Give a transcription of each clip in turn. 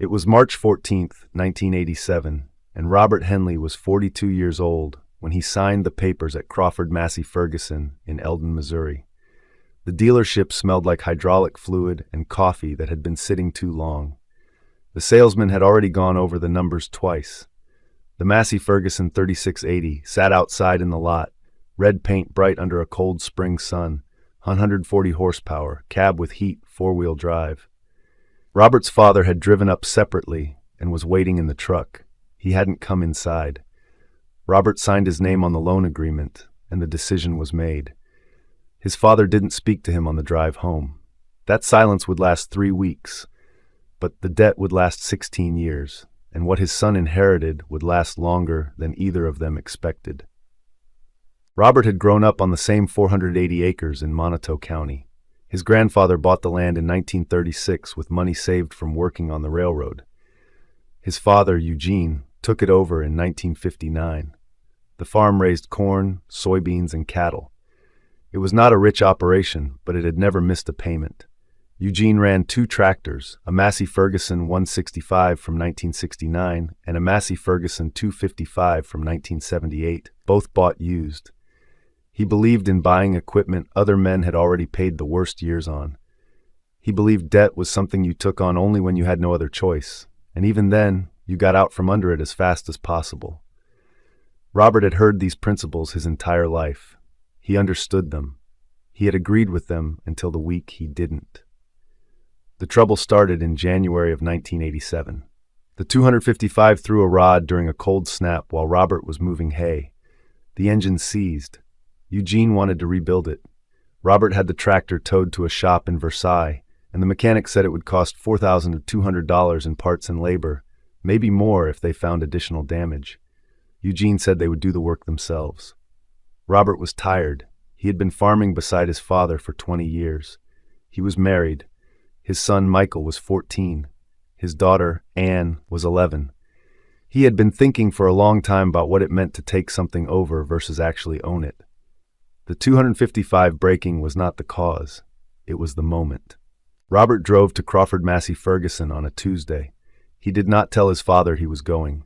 It was March 14th, 1987, and Robert Henley was 42 years old when he signed the papers at Crawford Massey Ferguson in Eldon, Missouri. The dealership smelled like hydraulic fluid and coffee that had been sitting too long. The salesman had already gone over the numbers twice. The Massey Ferguson 3680 sat outside in the lot, red paint bright under a cold spring sun, 140 horsepower, cab with heat, four-wheel drive. Robert's father had driven up separately and was waiting in the truck. He hadn't come inside. Robert signed his name on the loan agreement, and the decision was made. His father didn't speak to him on the drive home. That silence would last 3 weeks, but the debt would last 16 years, and what his son inherited would last longer than either of them expected. Robert had grown up on the same 480 acres in Montague County. His grandfather bought the land in 1936 with money saved from working on the railroad. His father, Eugene, took it over in 1959. The farm raised corn, soybeans, and cattle. It was not a rich operation, but it had never missed a payment. Eugene ran 2 tractors, a Massey Ferguson 165 from 1969 and a Massey Ferguson 255 from 1978, both bought used. He believed in buying equipment other men had already paid the worst years on. He believed debt was something you took on only when you had no other choice, and even then, you got out from under it as fast as possible. Robert had heard these principles his entire life. He understood them. He had agreed with them until the week he didn't. The trouble started in January of 1987. The 255 threw a rod during a cold snap while Robert was moving hay. The engine seized. Eugene wanted to rebuild it. Robert had the tractor towed to a shop in Versailles, and the mechanic said it would cost $4,200 in parts and labor, maybe more if they found additional damage. Eugene said they would do the work themselves. Robert was tired. He had been farming beside his father for 20 years. He was married. His son Michael was 14. His daughter, Anne, was 11. He had been thinking for a long time about what it meant to take something over versus actually own it. The 255 breaking was not the cause. It was the moment. Robert drove to Crawford Massey Ferguson on a Tuesday. He did not tell his father he was going.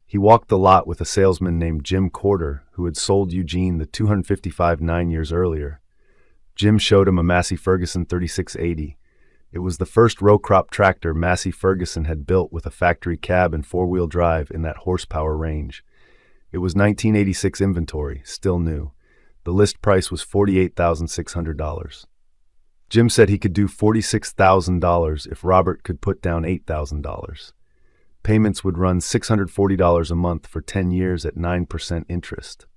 He walked the lot with a salesman named Jim Corder, who had sold Eugene the 255 9 years earlier. Jim showed him a Massey Ferguson 3680. It was the first row crop tractor Massey Ferguson had built with a factory cab and four-wheel drive in that horsepower range. It was 1986 inventory, still new. The list price was $48,600. Jim said he could do $46,000 if Robert could put down $8,000. Payments would run $640 a month for 10 years at 9% interest.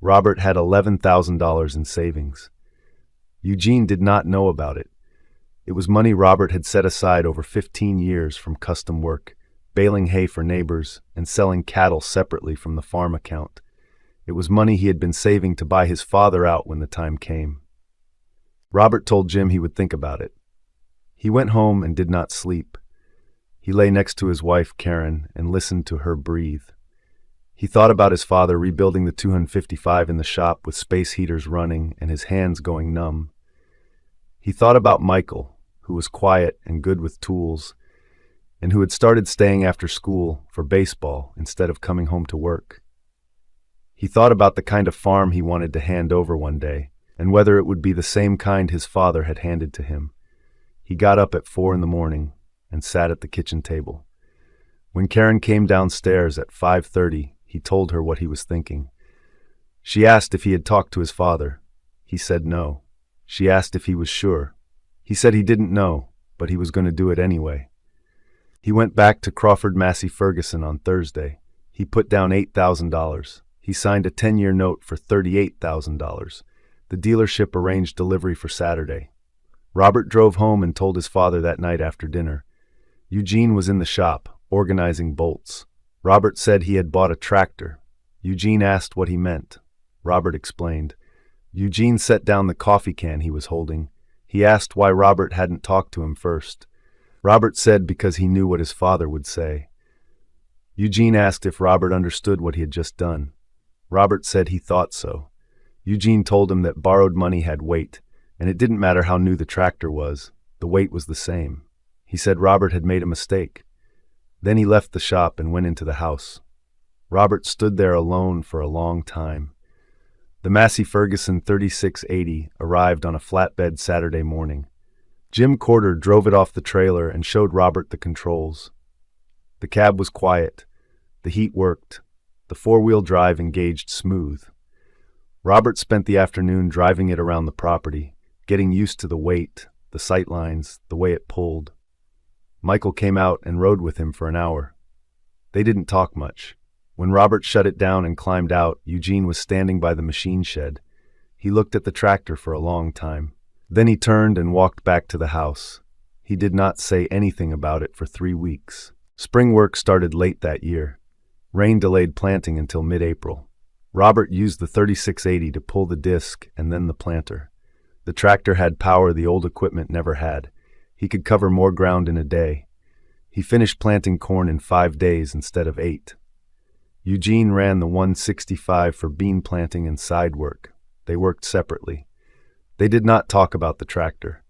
Robert had $11,000 in savings. Eugene did not know about it. It was money Robert had set aside over 15 years from custom work, baling hay for neighbors, and selling cattle separately from the farm account. It was money he had been saving to buy his father out when the time came. Robert told Jim he would think about it. He went home and did not sleep. He lay next to his wife, Karen, and listened to her breathe. He thought about his father rebuilding the 255 in the shop with space heaters running and his hands going numb. He thought about Michael, who was quiet and good with tools, and who had started staying after school for baseball instead of coming home to work. He thought about the kind of farm he wanted to hand over one day, and whether it would be the same kind his father had handed to him. He got up at 4 a.m. and sat at the kitchen table. When Karen came downstairs at 5:30, he told her what he was thinking. She asked if he had talked to his father. He said no. She asked if he was sure. He said he didn't know, but he was going to do it anyway. He went back to Crawford Massey Ferguson on Thursday. He put down $8,000. He signed a 10-year note for $38,000. The dealership arranged delivery for Saturday. Robert drove home and told his father that night after dinner. Eugene was in the shop, organizing bolts. Robert said he had bought a tractor. Eugene asked what he meant. Robert explained. Eugene set down the coffee can he was holding. He asked why Robert hadn't talked to him first. Robert said because he knew what his father would say. Eugene asked if Robert understood what he had just done. Robert said he thought so. Eugene told him that borrowed money had weight, and it didn't matter how new the tractor was, the weight was the same. He said Robert had made a mistake. Then he left the shop and went into the house. Robert stood there alone for a long time. The Massey Ferguson 3680 arrived on a flatbed Saturday morning. Jim Corder drove it off the trailer and showed Robert the controls. The cab was quiet. The heat worked. The four-wheel drive engaged smooth. Robert spent the afternoon driving it around the property, getting used to the weight, the sight lines, the way it pulled. Michael came out and rode with him for an hour. They didn't talk much. When Robert shut it down and climbed out, Eugene was standing by the machine shed. He looked at the tractor for a long time. Then he turned and walked back to the house. He did not say anything about it for 3 weeks. Spring work started late that year. Rain delayed planting until mid-April. Robert used the 3680 to pull the disc and then the planter. The tractor had power the old equipment never had. He could cover more ground in a day. He finished planting corn in 5 days instead of 8. Eugene ran the 165 for bean planting and side work. They worked separately. They did not talk about the tractor.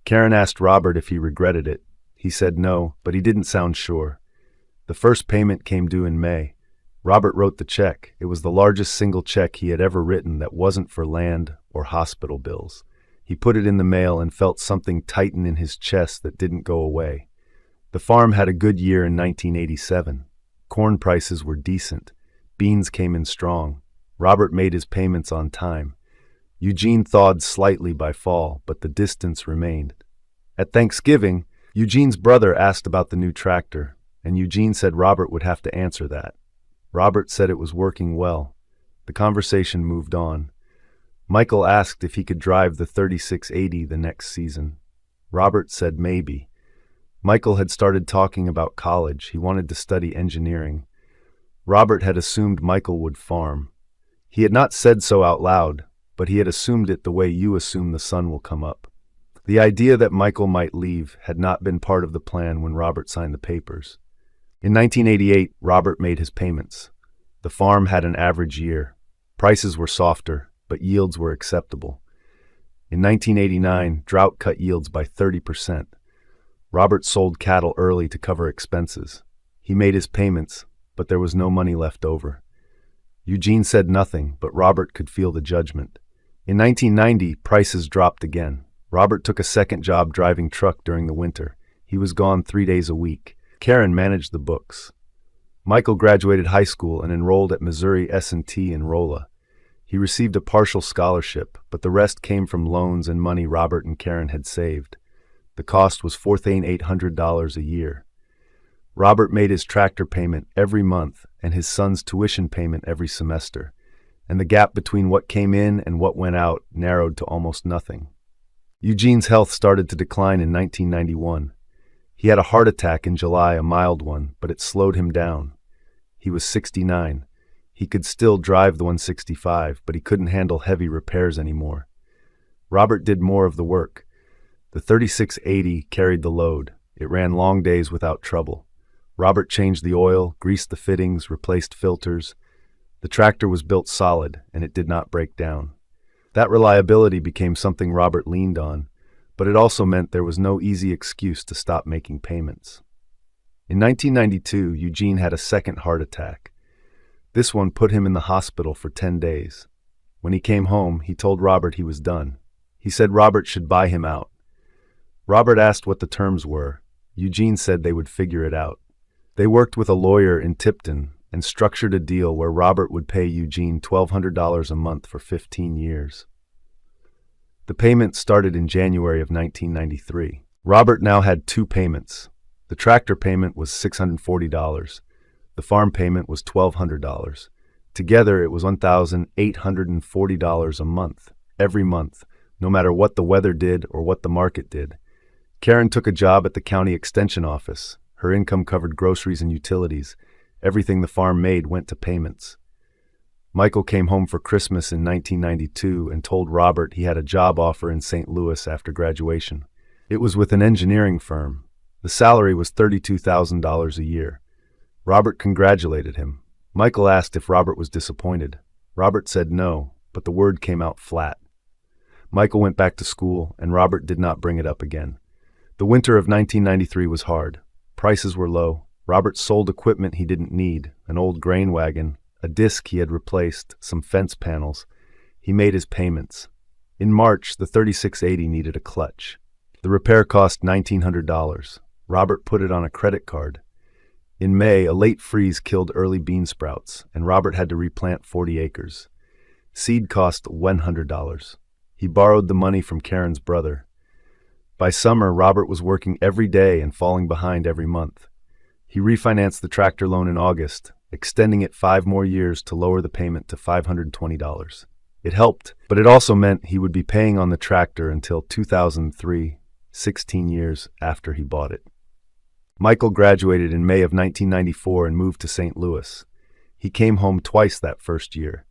Karen asked Robert if he regretted it. He said no, but he didn't sound sure. The first payment came due in May. Robert wrote the check. It was the largest single check he had ever written that wasn't for land or hospital bills. He put it in the mail and felt something tighten in his chest that didn't go away. The farm had a good year in 1987. Corn prices were decent. Beans came in strong. Robert made his payments on time. Eugene thawed slightly by fall, but the distance remained. At Thanksgiving, Eugene's brother asked about the new tractor, and Eugene said Robert would have to answer that. Robert said it was working well. The conversation moved on. Michael asked if he could drive the 3680 the next season. Robert said maybe. Michael had started talking about college. He wanted to study engineering. Robert had assumed Michael would farm. He had not said so out loud, but he had assumed it the way you assume the sun will come up. The idea that Michael might leave had not been part of the plan when Robert signed the papers. In 1988, Robert made his payments. The farm had an average year. Prices were softer, but yields were acceptable. In 1989, drought cut yields by 30%. Robert sold cattle early to cover expenses. He made his payments, but there was no money left over. Eugene said nothing, but Robert could feel the judgment. In 1990, prices dropped again. Robert took a second job driving truck during the winter. He was gone 3 days a week. Karen managed the books. Michael graduated high school and enrolled at Missouri S&T in Rolla. He received a partial scholarship, but the rest came from loans and money Robert and Karen had saved. The cost was $4,800 a year. Robert made his tractor payment every month and his son's tuition payment every semester, and the gap between what came in and what went out narrowed to almost nothing. Eugene's health started to decline in 1991. He had a heart attack in July, a mild one, but it slowed him down. He was 69. He could still drive the 165, but he couldn't handle heavy repairs anymore. Robert did more of the work. The 3680 carried the load. It ran long days without trouble. Robert changed the oil, greased the fittings, replaced filters. The tractor was built solid, and it did not break down. That reliability became something Robert leaned on, but it also meant there was no easy excuse to stop making payments. In 1992, Eugene had a second heart attack. This one put him in the hospital for 10 days. When he came home, he told Robert he was done. He said Robert should buy him out. Robert asked what the terms were. Eugene said they would figure it out. They worked with a lawyer in Tipton and structured a deal where Robert would pay Eugene $1,200 a month for 15 years. The payment started in January of 1993. Robert now had 2 payments. The tractor payment was $640. The farm payment was $1,200. Together, it was $1,840 a month, every month, no matter what the weather did or what the market did. Karen took a job at the county extension office. Her income covered groceries and utilities. Everything the farm made went to payments. Michael came home for Christmas in 1992 and told Robert he had a job offer in St. Louis after graduation. It was with an engineering firm. The salary was $32,000 a year. Robert congratulated him. Michael asked if Robert was disappointed. Robert said no, but the word came out flat. Michael went back to school, and Robert did not bring it up again. The winter of 1993 was hard. Prices were low. Robert sold equipment he didn't need, an old grain wagon, a disc he had replaced, some fence panels. He made his payments. In March, the 3680 needed a clutch. The repair cost $1,900. Robert put it on a credit card. In May, a late freeze killed early bean sprouts, and Robert had to replant 40 acres. Seed cost $100. He borrowed the money from Karen's brother. By summer, Robert was working every day and falling behind every month. He refinanced the tractor loan in August, extending it 5 more years to lower the payment to $520. It helped, but it also meant he would be paying on the tractor until 2003, 16 years after he bought it. Michael graduated in May of 1994 and moved to St. Louis. He came home twice that first year.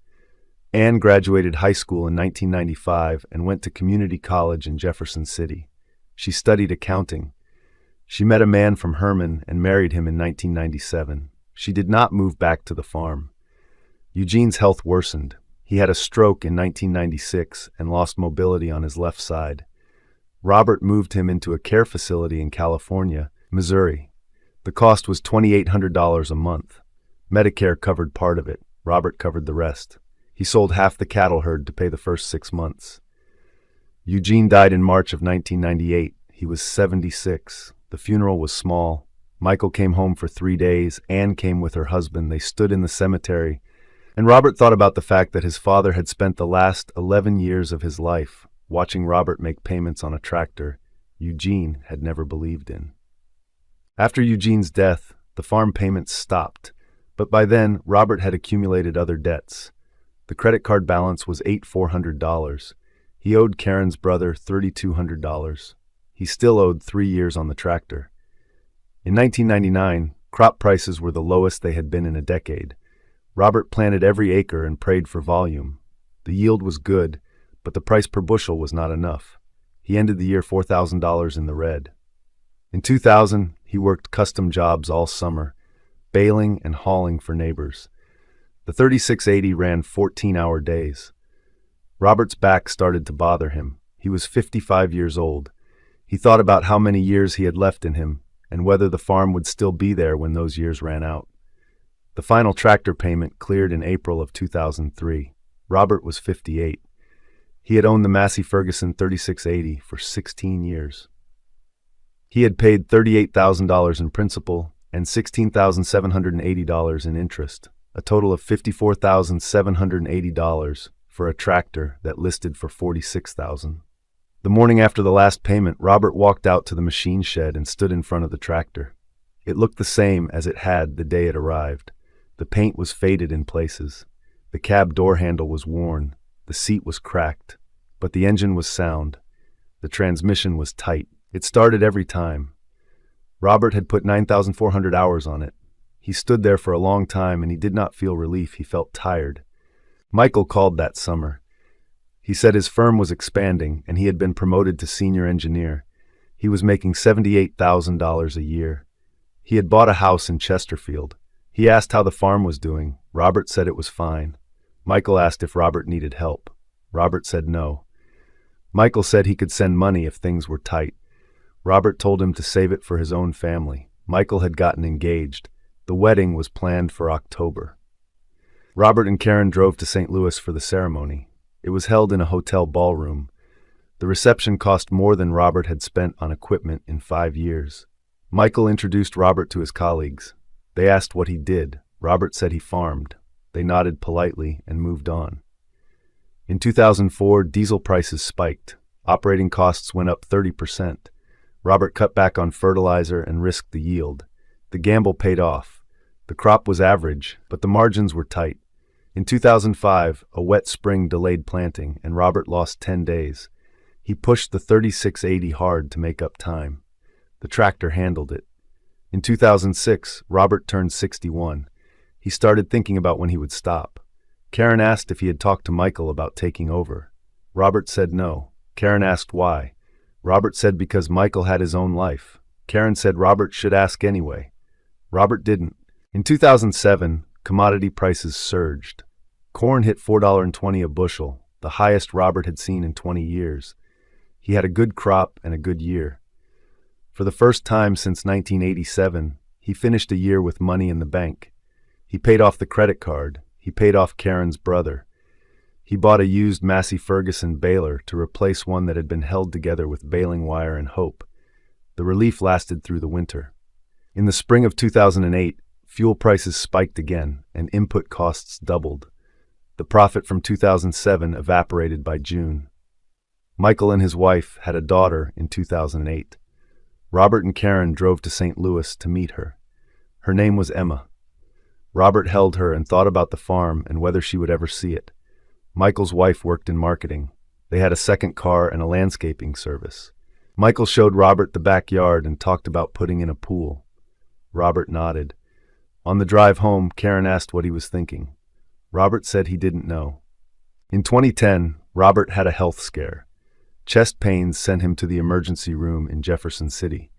Ann graduated high school in 1995 and went to community college in Jefferson City. She studied accounting. She met a man from Herman and married him in 1997. She did not move back to the farm. Eugene's health worsened. He had a stroke in 1996 and lost mobility on his left side. Robert moved him into a care facility in California, Missouri. The cost was $2,800 a month. Medicare covered part of it. Robert covered the rest. He sold half the cattle herd to pay the first 6 months. Eugene died in March of 1998. He was 76. The funeral was small. Michael came home for 3 days. Ann came with her husband. They stood in the cemetery. And Robert thought about the fact that his father had spent the last 11 years of his life watching Robert make payments on a tractor Eugene had never believed in. After Eugene's death, the farm payments stopped. But by then, Robert had accumulated other debts. The credit card balance was $8,400. He owed Karen's brother $3,200. He still owed 3 years on the tractor. In 1999, crop prices were the lowest they had been in a decade. Robert planted every acre and prayed for volume. The yield was good, but the price per bushel was not enough. He ended the year $4,000 in the red. In 2000, he worked custom jobs all summer, baling and hauling for neighbors. The 3680 ran 14-hour days. Robert's back started to bother him. He was 55 years old. He thought about how many years he had left in him and whether the farm would still be there when those years ran out. The final tractor payment cleared in April of 2003. Robert was 58. He had owned the Massey Ferguson 3680 for 16 years. He had paid $38,000 in principal and $16,780 in interest, a total of $54,780 for a tractor that listed for $46,000. The morning after the last payment, Robert walked out to the machine shed and stood in front of the tractor. It looked the same as it had the day it arrived. The paint was faded in places. The cab door handle was worn. The seat was cracked. But the engine was sound. The transmission was tight. It started every time. Robert had put 9,400 hours on it. He stood there for a long time and he did not feel relief. He felt tired. Michael called that summer. He said his firm was expanding and he had been promoted to senior engineer. He was making $78,000 a year. He had bought a house in Chesterfield. He asked how the farm was doing. Robert said it was fine. Michael asked if Robert needed help. Robert said no. Michael said he could send money if things were tight. Robert told him to save it for his own family. Michael had gotten engaged. The wedding was planned for October. Robert and Karen drove to St. Louis for the ceremony. It was held in a hotel ballroom. The reception cost more than Robert had spent on equipment in 5 years. Michael introduced Robert to his colleagues. They asked what he did. Robert said he farmed. They nodded politely and moved on. In 2004, diesel prices spiked. Operating costs went up 30%. Robert cut back on fertilizer and risked the yield. The gamble paid off. The crop was average, but the margins were tight. In 2005, a wet spring delayed planting, and Robert lost 10 days. He pushed the 3680 hard to make up time. The tractor handled it. In 2006, Robert turned 61. He started thinking about when he would stop. Karen asked if he had talked to Michael about taking over. Robert said no. Karen asked why. Robert said because Michael had his own life. Karen said Robert should ask anyway. Robert didn't. In 2007, commodity prices surged. Corn hit $4.20 a bushel, the highest Robert had seen in 20 years. He had a good crop and a good year. For the first time since 1987, He finished a year with money in the bank. He paid off the credit card. He paid off Karen's brother. He bought a used Massey Ferguson baler to replace one that had been held together with baling wire and hope. The relief lasted through the winter. In the spring of 2008, fuel prices spiked again, and input costs doubled. The profit from 2007 evaporated by June. Michael and his wife had a daughter in 2008. Robert and Karen drove to St. Louis to meet her. Her name was Emma. Robert held her and thought about the farm and whether she would ever see it. Michael's wife worked in marketing. They had a second car and a landscaping service. Michael showed Robert the backyard and talked about putting in a pool. Robert nodded. On the drive home, Karen asked what he was thinking. Robert said he didn't know. In 2010, Robert had a health scare. Chest pains sent him to the emergency room in Jefferson City.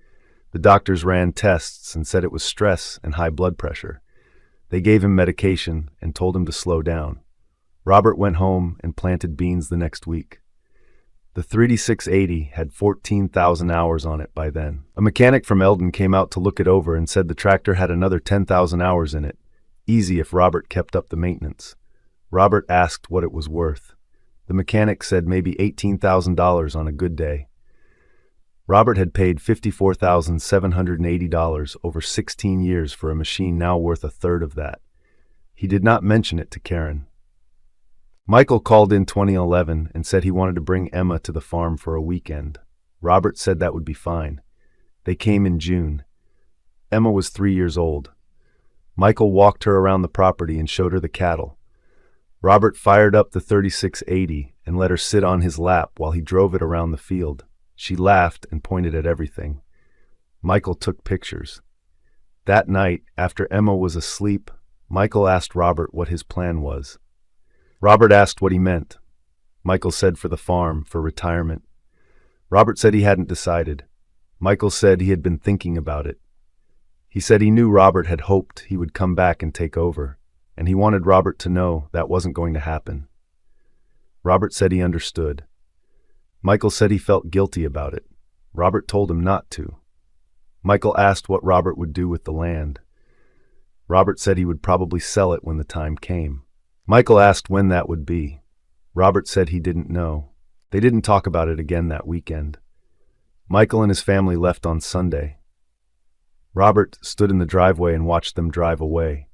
The doctors ran tests and said it was stress and high blood pressure. They gave him medication and told him to slow down. Robert went home and planted beans the next week. The 3D680 had 14,000 hours on it by then. A mechanic from Eldon came out to look it over and said the tractor had another 10,000 hours in it. Easy if Robert kept up the maintenance. Robert asked what it was worth. The mechanic said maybe $18,000 on a good day. Robert had paid $54,780 over 16 years for a machine now worth a third of that. He did not mention it to Karen. Michael called in 2011 and said he wanted to bring Emma to the farm for a weekend. Robert said that would be fine. They came in June. Emma was 3 years old. Michael walked her around the property and showed her the cattle. Robert fired up the 3680 and let her sit on his lap while he drove it around the field. She laughed and pointed at everything. Michael took pictures. That night, after Emma was asleep, Michael asked Robert what his plan was. Robert asked what he meant. Michael said for the farm, for retirement. Robert said he hadn't decided. Michael said he had been thinking about it. He said he knew Robert had hoped he would come back and take over, and he wanted Robert to know that wasn't going to happen. Robert said he understood. Michael said he felt guilty about it. Robert told him not to. Michael asked what Robert would do with the land. Robert said he would probably sell it when the time came. Michael asked when that would be. Robert said he didn't know. They didn't talk about it again that weekend. Michael and his family left on Sunday. Robert stood in the driveway and watched them drive away.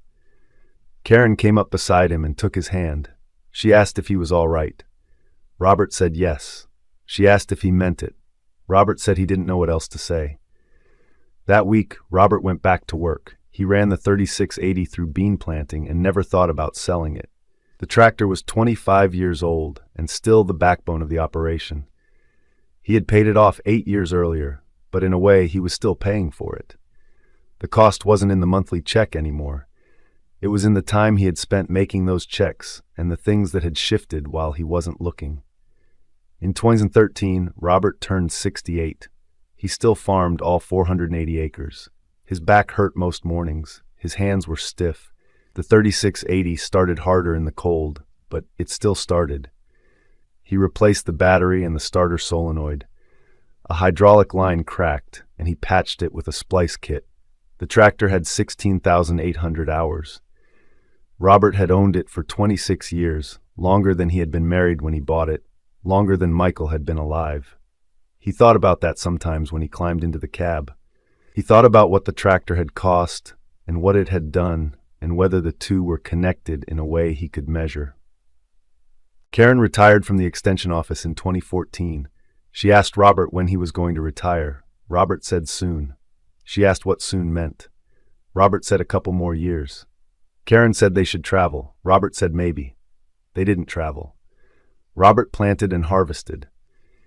Karen came up beside him and took his hand. She asked if he was all right. Robert said yes. She asked if he meant it. Robert said he didn't know what else to say. That week, Robert went back to work. He ran the 3680 through bean planting and never thought about selling it. The tractor was 25 years old and still the backbone of the operation. He had paid it off 8 years earlier, but in a way he was still paying for it. The cost wasn't in the monthly check anymore. It was in the time he had spent making those checks and the things that had shifted while he wasn't looking. In 2013, Robert turned 68. He still farmed all 480 acres. His back hurt most mornings. His hands were stiff. The 3680 started harder in the cold, but it still started. He replaced the battery and the starter solenoid. A hydraulic line cracked, and he patched it with a splice kit. The tractor had 16,800 hours. Robert had owned it for 26 years, longer than he had been married when he bought it, longer than Michael had been alive. He thought about that sometimes when he climbed into the cab. He thought about what the tractor had cost and what it had done and whether the two were connected in a way he could measure. Karen retired from the extension office in 2014. She asked Robert when he was going to retire. Robert said soon. She asked what soon meant. Robert said a couple more years. Karen said they should travel. Robert said maybe. They didn't travel. Robert planted and harvested.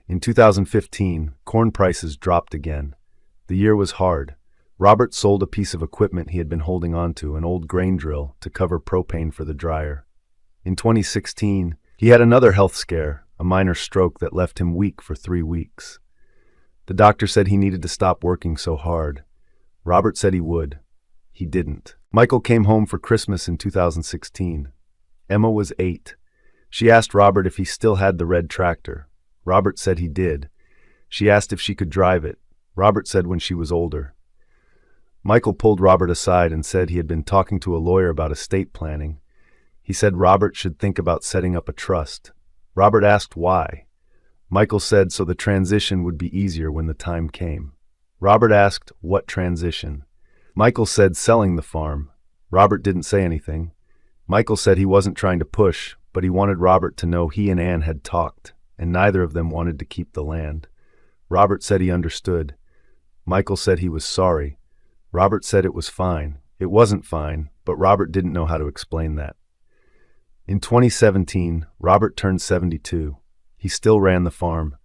In 2015, corn prices dropped again. The year was hard. Robert sold a piece of equipment he had been holding onto, an old grain drill, to cover propane for the dryer. In 2016, he had another health scare, a minor stroke that left him weak for 3 weeks. The doctor said he needed to stop working so hard. Robert said he would. He didn't. Michael came home for Christmas in 2016. Emma was 8. She asked Robert if he still had the red tractor. Robert said he did. She asked if she could drive it. Robert said when she was older. Michael pulled Robert aside and said he had been talking to a lawyer about estate planning. He said Robert should think about setting up a trust. Robert asked why. Michael said so the transition would be easier when the time came. Robert asked, what transition? Michael said selling the farm. Robert didn't say anything. Michael said he wasn't trying to push, but he wanted Robert to know he and Ann had talked, and neither of them wanted to keep the land. Robert said he understood. Michael said he was sorry. Robert said it was fine. It wasn't fine, but Robert didn't know how to explain that. In 2017, Robert turned 72. He still ran the farm.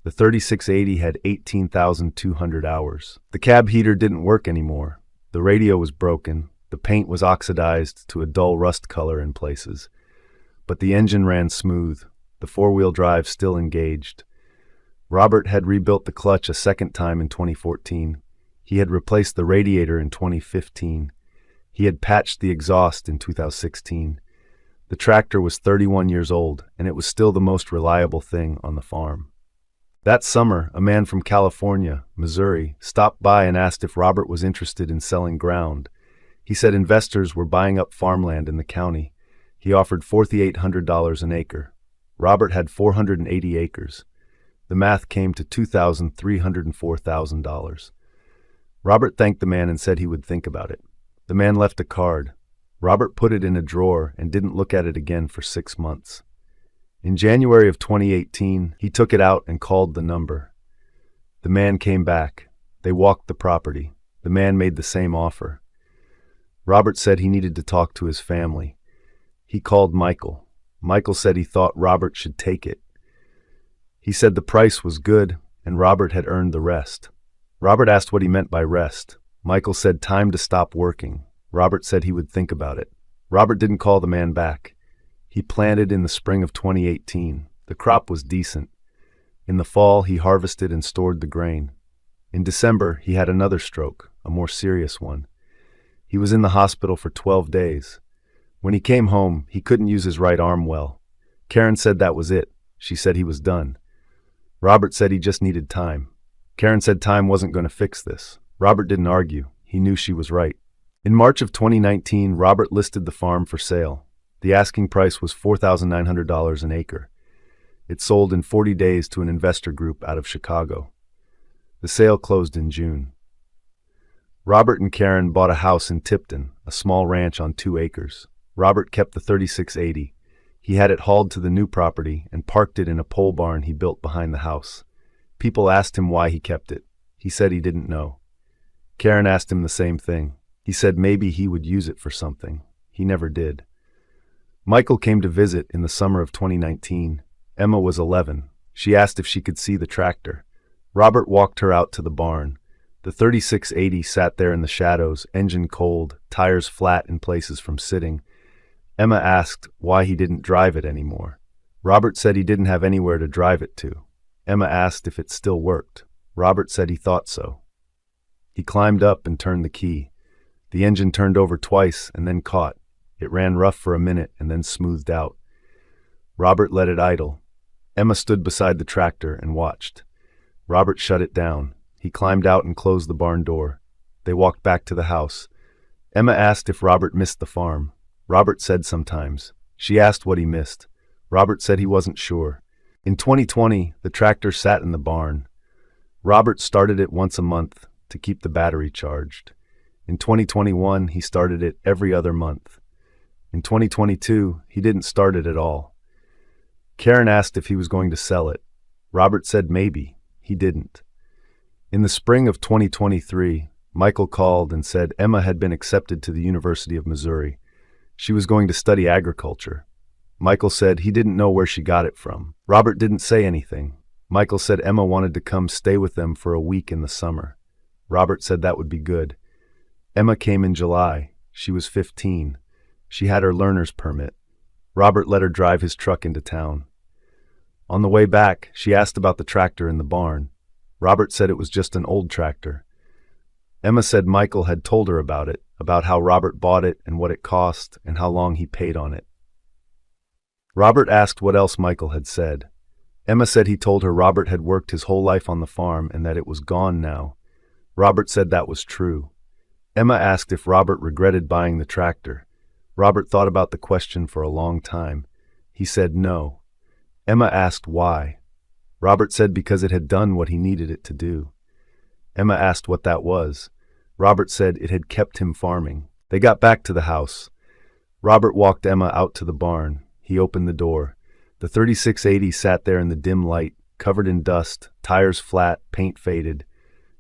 The 3680 had 18,200 hours. The cab heater didn't work anymore. The radio was broken. The paint was oxidized to a dull rust color in places. But the engine ran smooth. The four-wheel drive still engaged. Robert had rebuilt the clutch a second time in 2014. He had replaced the radiator in 2015. He had patched the exhaust in 2016. The tractor was 31 years old, and it was still the most reliable thing on the farm. That summer, a man from California, Missouri, stopped by and asked if Robert was interested in selling ground. He said investors were buying up farmland in the county. He offered $4,800 an acre. Robert had 480 acres. The math came to $2,304,000. Robert thanked the man and said he would think about it. The man left a card. Robert put it in a drawer and didn't look at it again for 6 months. In January of 2018, he took it out and called the number. The man came back. They walked the property. The man made the same offer. Robert said he needed to talk to his family. He called Michael. Michael said he thought Robert should take it. He said the price was good and Robert had earned the rest. Robert asked what he meant by rest. Michael said time to stop working. Robert said he would think about it. Robert didn't call the man back. He planted in the spring of 2018. The crop was decent. In the fall, he harvested and stored the grain. In December, he had another stroke, a more serious one. He was in the hospital for 12 days. When he came home, he couldn't use his right arm well. Karen said that was it. She said he was done. Robert said he just needed time. Karen said time wasn't going to fix this. Robert didn't argue. He knew she was right. In March of 2019, Robert listed the farm for sale. The asking price was $4,900 an acre. It sold in 40 days to an investor group out of Chicago. The sale closed in June. Robert and Karen bought a house in Tipton, a small ranch on 2 acres. Robert kept the 3680. He had it hauled to the new property and parked it in a pole barn he built behind the house. People asked him why he kept it. He said he didn't know. Karen asked him the same thing. He said maybe he would use it for something. He never did. Michael came to visit in the summer of 2019. Emma was 11. She asked if she could see the tractor. Robert walked her out to the barn. The 3680 sat there in the shadows, engine cold, tires flat in places from sitting. Emma asked why he didn't drive it anymore. Robert said he didn't have anywhere to drive it to. Emma asked if it still worked. Robert said he thought so. He climbed up and turned the key. The engine turned over twice and then caught. It ran rough for a minute and then smoothed out. Robert let it idle. Emma stood beside the tractor and watched. Robert shut it down. He climbed out and closed the barn door. They walked back to the house. Emma asked if Robert missed the farm. Robert said sometimes. She asked what he missed. Robert said he wasn't sure. In 2020, the tractor sat in the barn. Robert started it once a month to keep the battery charged. In 2021, he started it every other month. In 2022, he didn't start it at all. Karen asked if he was going to sell it. Robert said maybe. He didn't. In the spring of 2023, Michael called and said Emma had been accepted to the University of Missouri. She was going to study agriculture. Michael said he didn't know where she got it from. Robert didn't say anything. Michael said Emma wanted to come stay with them for a week in the summer. Robert said that would be good. Emma came in July. She was 15. She had her learner's permit. Robert let her drive his truck into town. On the way back, she asked about the tractor in the barn. Robert said it was just an old tractor. Emma said Michael had told her about it, about how Robert bought it and what it cost and how long he paid on it. Robert asked what else Michael had said. Emma said he told her Robert had worked his whole life on the farm and that it was gone now. Robert said that was true. Emma asked if Robert regretted buying the tractor. Robert thought about the question for a long time. He said no. Emma asked why. Robert said because it had done what he needed it to do. Emma asked what that was. Robert said it had kept him farming. They got back to the house. Robert walked Emma out to the barn. He opened the door. The 3680 sat there in the dim light, covered in dust, tires flat, paint faded.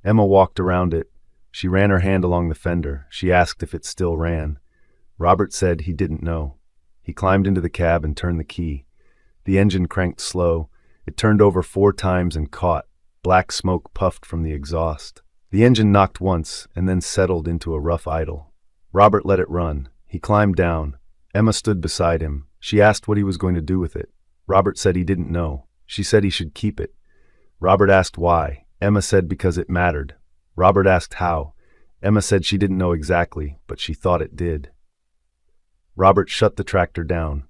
Emma walked around it. She ran her hand along the fender. She asked if it still ran. Robert said he didn't know. He climbed into the cab and turned the key. The engine cranked slow. It turned over 4 times and caught. Black smoke puffed from the exhaust. The engine knocked once and then settled into a rough idle. Robert let it run. He climbed down. Emma stood beside him. She asked what he was going to do with it. Robert said he didn't know. She said he should keep it. Robert asked why. Emma said because it mattered. Robert asked how. Emma said she didn't know exactly, but she thought it did. Robert shut the tractor down.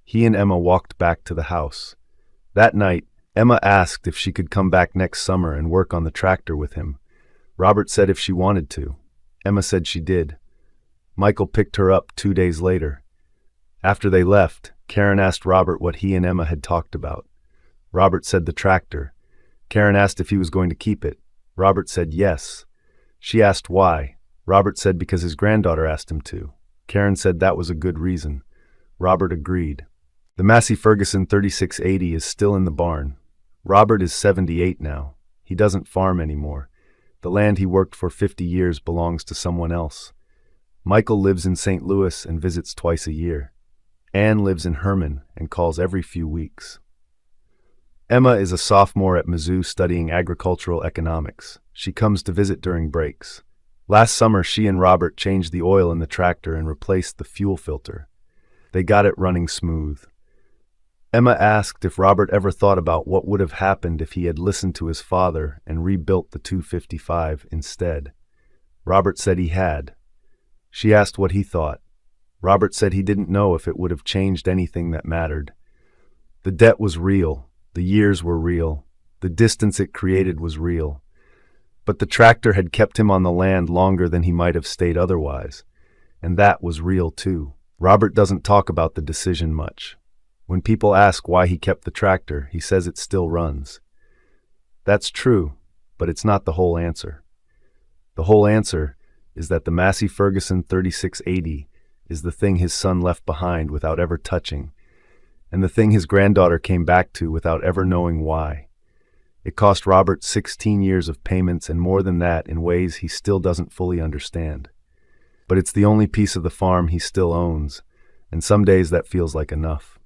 He and Emma walked back to the house. That night, Emma asked if she could come back next summer and work on the tractor with him. Robert said if she wanted to. Emma said she did. Michael picked her up 2 days later. After they left, Karen asked Robert what he and Emma had talked about. Robert said the tractor. Karen asked if he was going to keep it. Robert said yes. She asked why. Robert said because his granddaughter asked him to. Karen said that was a good reason. Robert agreed. The Massey Ferguson 3680 is still in the barn. Robert is 78 now. He doesn't farm anymore. The land he worked for 50 years belongs to someone else. Michael lives in St. Louis and visits twice a year. Anne lives in Herman and calls every few weeks. Emma is a sophomore at Mizzou studying agricultural economics. She comes to visit during breaks. Last summer, she and Robert changed the oil in the tractor and replaced the fuel filter. They got it running smooth. Emma asked if Robert ever thought about what would have happened if he had listened to his father and rebuilt the 255 instead. Robert said he had. She asked what he thought. Robert said he didn't know if it would have changed anything that mattered. The debt was real. The years were real. The distance it created was real. But the tractor had kept him on the land longer than he might have stayed otherwise. And that was real too. Robert doesn't talk about the decision much. When people ask why he kept the tractor, he says it still runs. That's true, but it's not the whole answer. The whole answer is that the Massey Ferguson 3680 is the thing his son left behind without ever touching, and the thing his granddaughter came back to without ever knowing why. It cost Robert 16 years of payments and more than that in ways he still doesn't fully understand. But it's the only piece of the farm he still owns, and some days that feels like enough.